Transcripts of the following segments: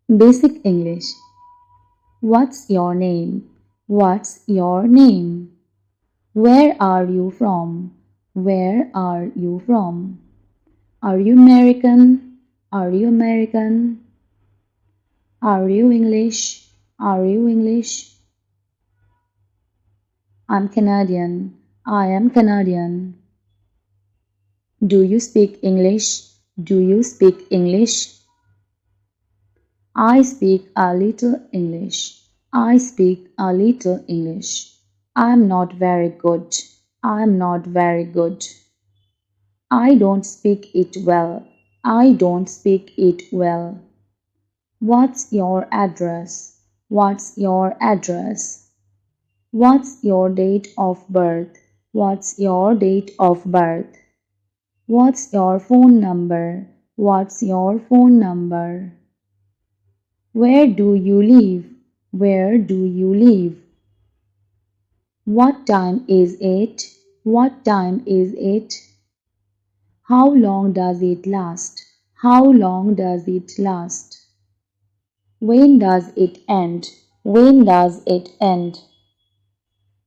Basic English. What's your name? What's your name? Where are you from? Where are you from? Are you American? Are you American? Are you English? Are you English? I'm Canadian. I am Canadian. Do you speak English? Do you speak English? I speak a little English. I speak a little English. I'm not very good. I'm not very good. I don't speak it well. I don't speak it well. What's your address? What's your address? What's your date of birth? What's your date of birth? What's your phone number? What's your phone number? Where do you live? Where do you live? What time is it? What time is it? How long does it last? How long does it last? When does it end? When does it end?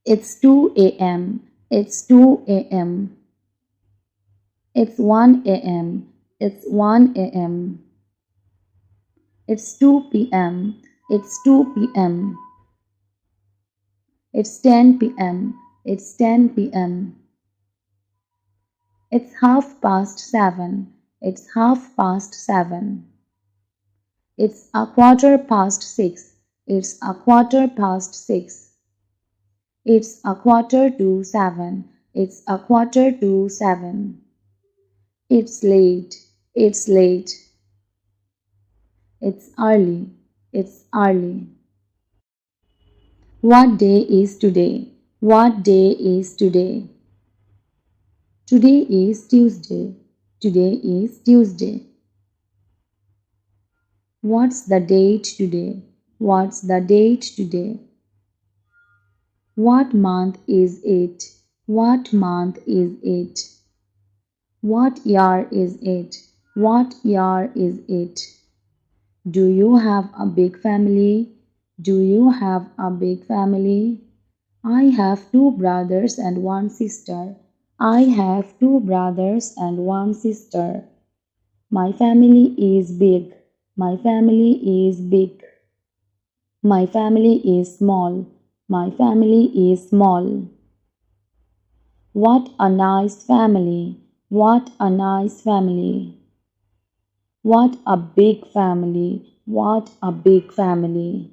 It's 2 a.m. It's 2 a.m. It's 1 a.m. It's 1 a.m. It's 2 p.m. It's 2 p.m. It's 10 p.m. It's 10 p.m. It's 7:30. It's 7:30. It's 6:15. It's 6:15. It's 6:45. It's 6:45. It's late. It's late. It's early. It's early. What day is today? What day is today? Today is Tuesday. Today is Tuesday. What's the date today? What's the date today? What month is it? What month is it? What year is it? What year is it? Do you have a big family? Do you have a big family? I have two brothers and one sister. I have two brothers and one sister. My family is big. My family is big. My family is small. My family is small. What a nice family. What a nice family. What a big family. What a big family.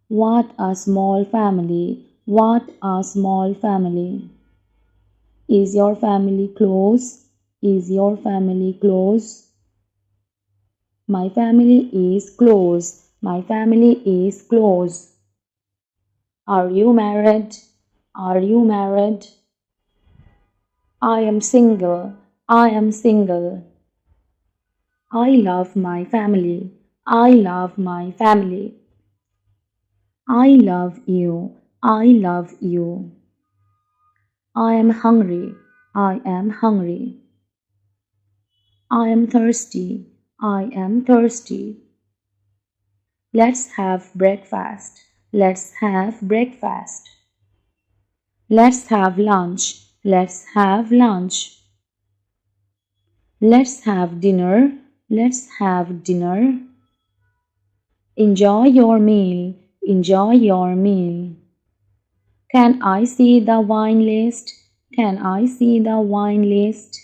What a small family. What a small family. Is your family close? Is your family close? My family is close. My family is close. Are you married? Are you married? I am single. I am single. I love my family. I love my family. I love you. I love you. I am hungry. I am hungry. I am thirsty. I am thirsty. Let's have breakfast. Let's have breakfast. Let's have lunch. Let's have lunch. Let's have dinner. Let's have dinner. Enjoy your meal. Enjoy your meal. Can I see the wine list? Can I see the wine list?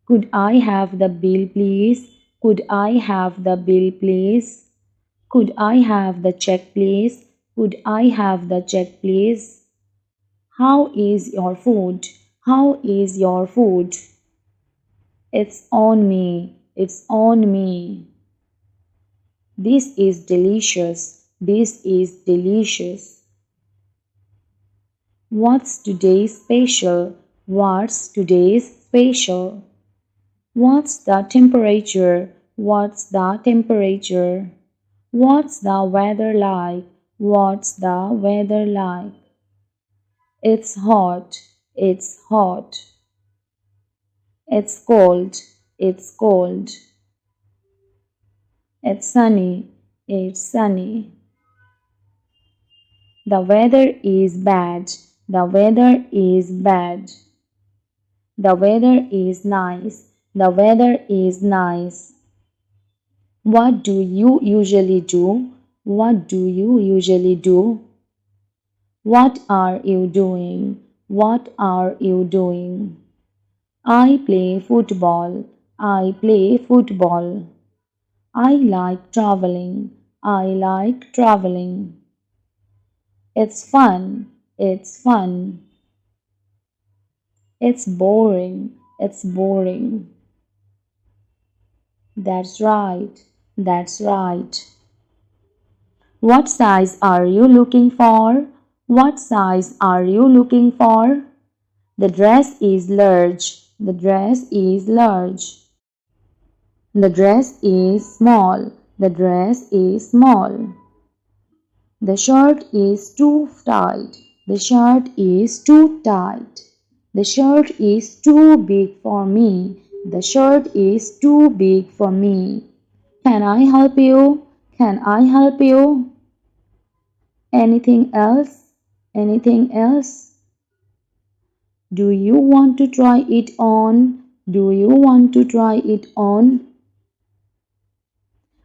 Could I have the bill, please? Could I have the bill, please? Could I have the check, please? Could I have the check, please? How is your food? How is your food? It's on me. It's on me. This is delicious. This is delicious. What's today's special? What's today's special? What's the temperature? What's the temperature? What's the weather like? What's the weather like? It's hot. It's hot. It's cold. It's cold. It's sunny. It's sunny. The weather is bad. The weather is bad. The weather is nice. The weather is nice. What do you usually do? What do you usually do? What are you doing? What are you doing? I play football. I play football. I like traveling. I like traveling. It's fun. It's fun. It's boring. It's boring. That's right. That's right. What size are you looking for? What size are you looking for? The dress is large. The dress is large. The dress is small. The dress is small. The shirt is too tight. The shirt is too tight. The shirt is too big for me. The shirt is too big for me. Can I help you? Can I help you? Anything else? Anything else? Do you want to try it on? Do you want to try it on?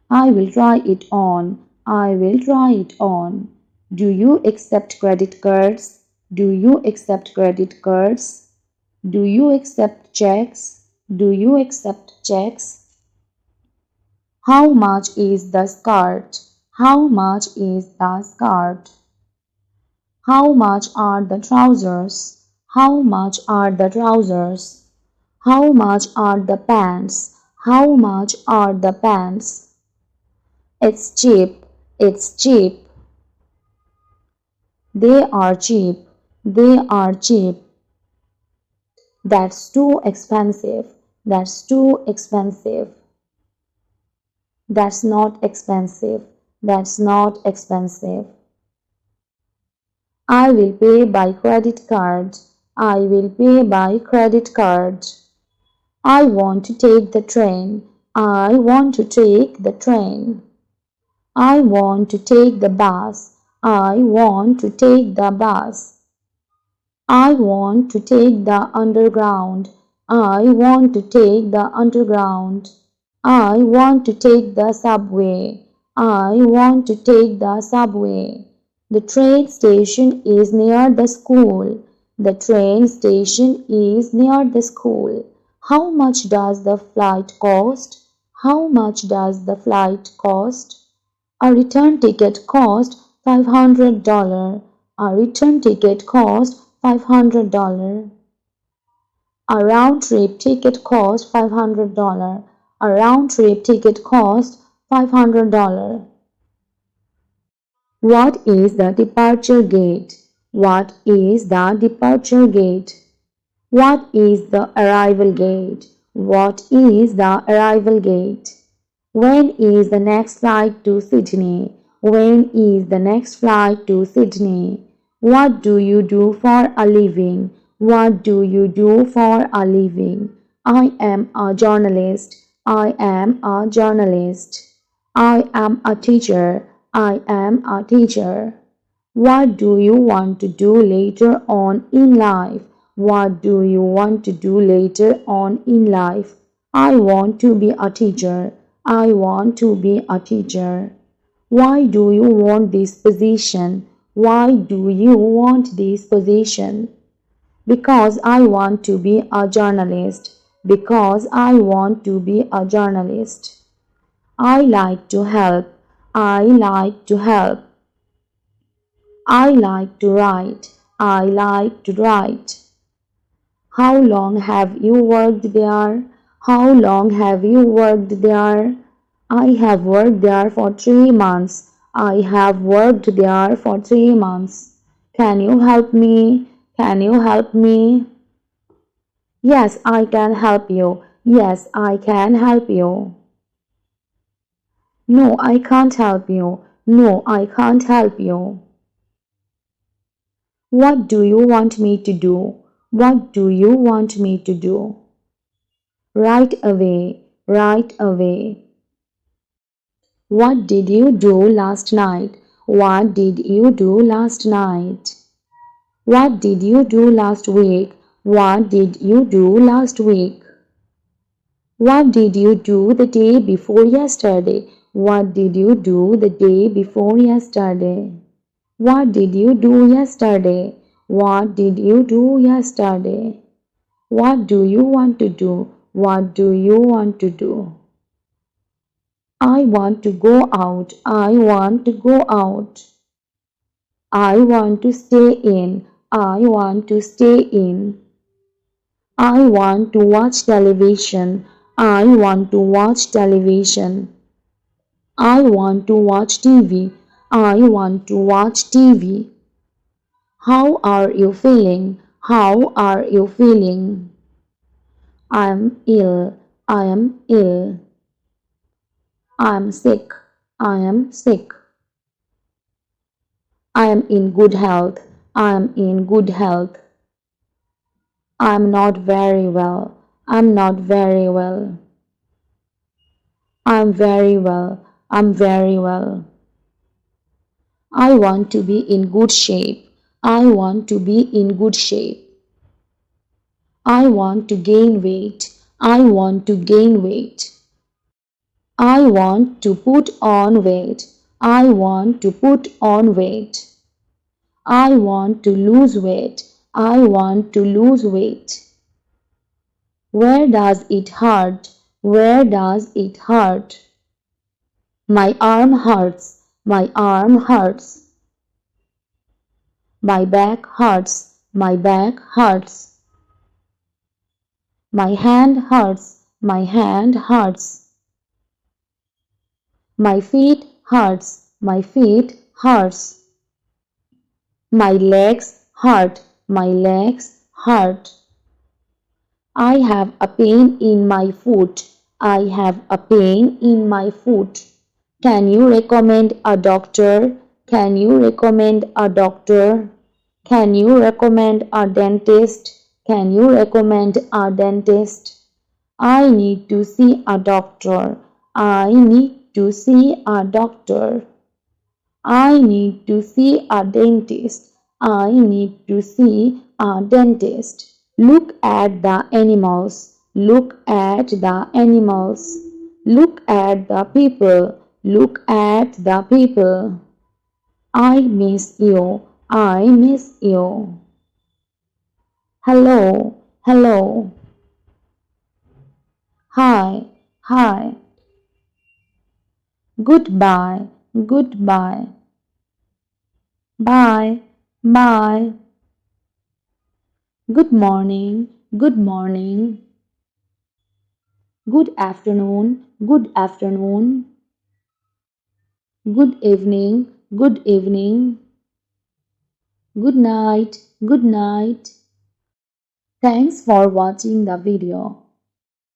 I will try it on. I will try it on. Do you accept credit cards? Do you accept credit cards? Do you accept checks? Do you accept checks? How much is the skirt? How much is the skirt? How much are the trousers? How much are the trousers? How much are the pants? How much are the pants? It's cheap. It's cheap. They are cheap. They are cheap. That's too expensive. That's too expensive. That's not expensive. That's not expensive. I will pay by credit card. I will pay by credit card. I want to take the train. I want to take the train. I want to take the bus. I want to take the bus. I want to take the underground. I want to take the underground. I want to take the subway. I want to take the subway. The train station is near the school. The train station is near the school. How much does the flight cost? How much does the flight cost? A return ticket cost $500. A return ticket cost $500. A round trip ticket cost $500. A round trip ticket cost $500. What is the departure gate? What is the departure gate? What is the arrival gate? What is the arrival gate? When is the next flight to Sydney? When is the next flight to Sydney? What do you do for a living? What do you do for a living? I am a journalist. I am a journalist. I am a teacher. I am a teacher. What do you want to do later on in life? What do you want to do later on in life? I want to be a teacher. I want to be a teacher. Why do you want this position? Why do you want this position? Because I want to be a journalist. Because I want to be a journalist. I like to help. I like to help. I like to write. I like to write. How long have you worked there? How long have you worked there? I have worked there for 3 months. I have worked there for 3 months. Can you help me? Can you help me? Yes, I can help you. Yes, I can help you. No, I can't help you. No, I can't help you. What do you want me to do? What do you want me to do? Right away, right away. What did you do last night? What did you do last night? What did you do last week? What did you do last week? What did you do the day before yesterday? What did you do the day before yesterday? What did you do yesterday? What did you do yesterday? What do you want to do? What do you want to do? I want to go out. I want to go out. I want to stay in. I want to stay in. I want to watch television. I want to watch television. I want to watch TV. I want to watch TV. How are you feeling? How are you feeling? I am ill. I am ill. I am sick. I am sick. I am in good health. I am in good health. I am not very well. I am not very well. I am very well. I am very well. I want to be in good shape. I want to be in good shape. I want to gain weight. I want to gain weight. I want to put on weight. I want to put on weight. I want to lose weight. I want to lose weight. Where does it hurt? Where does it hurt? My arm hurts. My arm hurts. My back hurts. My back hurts. My hand hurts. My hand hurts. My feet hurts. My feet hurts. My legs hurt. My legs hurt. I have a pain in my foot. I have a pain in my foot. Can you recommend a doctor? Can you recommend a doctor? Can you recommend a dentist? Can you recommend a dentist? I need to see a doctor. I need to see a doctor. I need to see a dentist. I need to see a dentist. Look at the animals. Look at the animals. Look at the people. Look at the people. I miss you. I miss you. Hello. Hello. Hi. Hi. Goodbye. Goodbye. Bye. Bye. Good morning. Good morning. Good afternoon. Good afternoon. Good evening. Good evening. Good night. Good night. Thanks for watching the video.